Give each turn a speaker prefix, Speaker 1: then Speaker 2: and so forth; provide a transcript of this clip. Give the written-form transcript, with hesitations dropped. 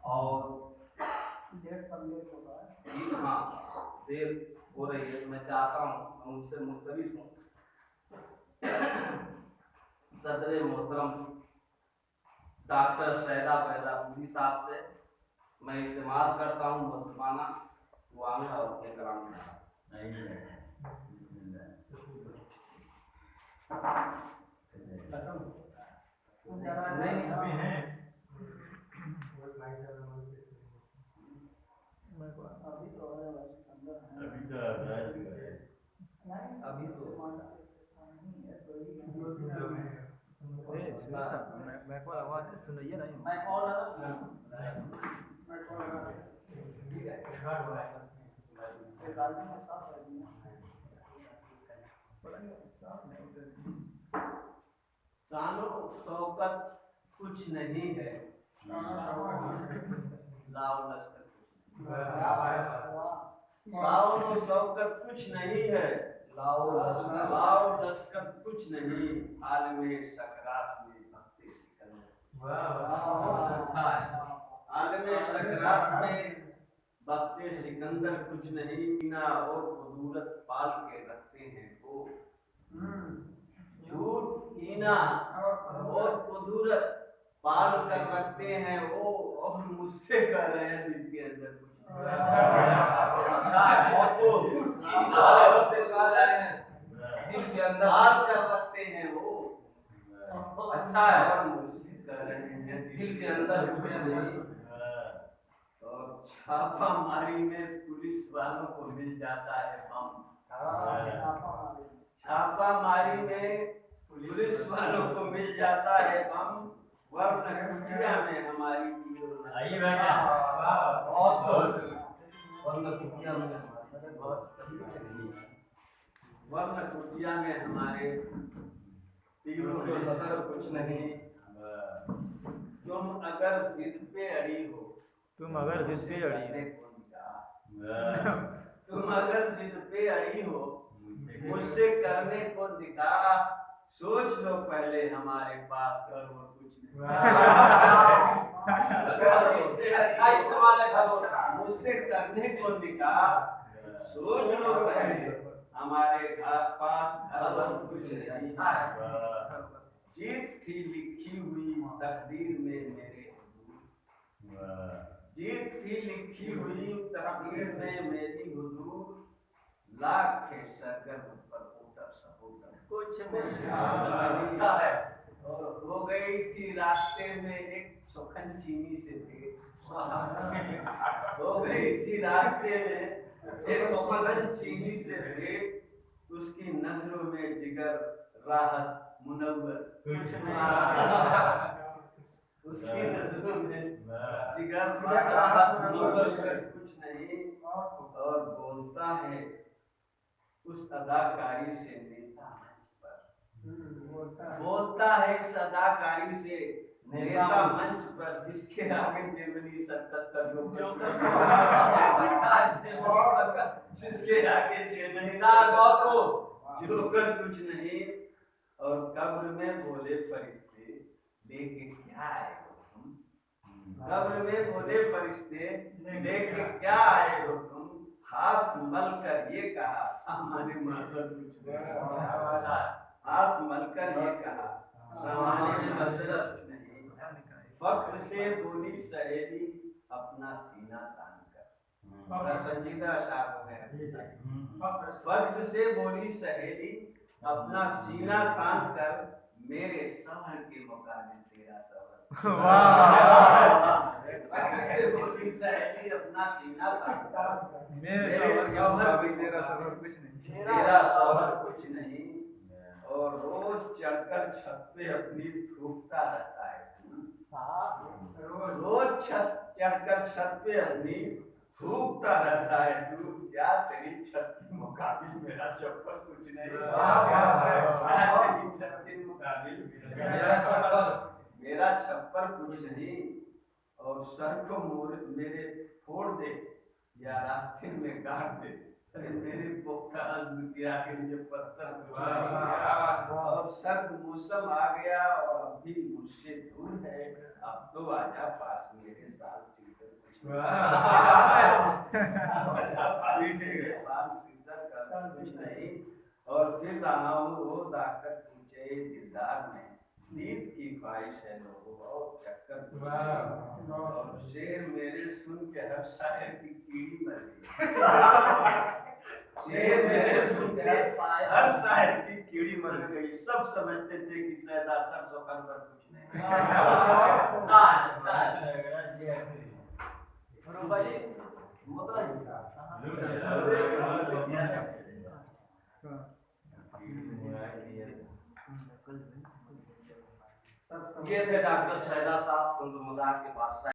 Speaker 1: और देर होगा। हाँ, देर हो रही है, मैं चाहता हूँ मैं मुझसे मुस्तबिस हूँ। सदर मोहतरम डॉक्टर शहदा पैदा पूरी साहब से मैं इल्तिमास करता हूँ मुसलमाना दुआएं और अपने कलाम नहीं अभी है अभी तो
Speaker 2: मैं को आवाज सुनाइए ना।
Speaker 1: मैं कॉल ठीक है शानो शौकत कुछ नहीं है, लाओ लश्कर शानो शौकत कुछ नहीं है, लाओ लश्कर कुछ नहीं, आलमे सकरात में भक्ति सिकंदर, आलमे सकरात में भक्ति सिकंदर कुछ नहीं, बिना और कुदूरत पाल के रखते हैं वो, झूठ कीना और कुदूरत पाल कर रखते हैं वो, और मुझसे कह रहे हैं दिल के अंदर कुछ दिल के अंदर पाल कर रखते हैं वो, अच्छा है, और मुझसे कह रहे हैं दिल के अंदर कुछ नहीं। और छापामारी में पुलिस वालों को मिल जाता है बम, छापामारी में पुलिस वालों को मिल जाता है बम, वरना कुटिया में हमारी वरना कुटिया में हमारे तीरों ने ससर कुछ नहीं। तुम अगर जिद पे अड़ी हो,
Speaker 2: तुम अगर जिद पे अड़ी
Speaker 1: तुम अगर जिद पे अड़ी हो, मुझसे करने को निकाह, सोच लो पहले हमारे पास करो कुछ नहीं। अच्छा इस्तेमाल है करो, मुझसे करने को निकाह, सोच लो पहले हमारे पास घर कुछ नहीं। जीत थी लिखी हुई तकदीर में मेरे हुजूर, जीत थी लिखी हुई तकदीर में मेरी हुजूर, लाख के सरगर्म पर उतर सपोटर कुछ नहीं है। और हो गई थी रास्ते में एक सुखन चीनी से भेंट, हो गई थी रास्ते में एक सुखन चीनी से भेंट, उसकी नजरों में जिगर राहत मुनव्वर कुछ नहीं, उसकी नजरों में जिगर राहत मुनव्वर कुछ नहीं। और बोलता है उस अदाकारी से नेता मंच पर, बोलता है इस अदाकारी से नेता मंच पर, जिसके आगे जेवनी सर्कस का जिसके आगे जेवनी जोकर कुछ नहीं। और कब्र में बोले फरिश्ते लेके क्या आए हो तुम, कब्र में बोले फरिश्ते लेके क्या आए हो तुम, हाथ मल कर ये कहा सामान्य मासर कुछ नहीं, हाथ मल कर ये कहा सामान्य मासर कुछ नहीं। फख्र से बोली सहेली अपना सीना तान कर, संजीदा शाह है, फख्र से बोली सहेली अपना सीना तान कर, मेरे सबर के मुकाबले तेरा सबर, फख्र से बोली सहेली अपना सीना तान कर,
Speaker 2: मेरे सबर के मुकाबले तेरा सबर कुछ नहीं,
Speaker 1: तेरा सबर कुछ नहीं। और रोज चढ़कर छत पे अपनी थूकता रहता है, रोज चढ़कर छत पे अपनी थूकता रहता है तू, क्या तेरी छत के मुकाबिल मेरा चप्पल कुछ नहीं, तेरी छत के मुकाबिल मेरा छप्पर कुछ नहीं। और सर को मेरे फोड़ दे या रास्ते में गाड़ दे, मेरे पुख्ता अज़्म के आगे ये पत्थर कुछ नहीं। और सर्द मौसम आ गया और अभी मुझसे दूर है, अब तो आजा पास मेरे साथ कुछ नहीं। और फिर रहा हूँ रोज आकर पूछे दिलदार में नींद की ख्वाहिश है लोगों और चक्कर और शेर मेरे सुन के हर शायर की कीड़ी मर गई। शेर मेरे सुन के हर शायर की कीड़ी मर गई। सब समझते थे कि सैदा सर सोकर पर कुछ नहीं। ये थे डॉक्टर शहदा साहब, मजाक के पास।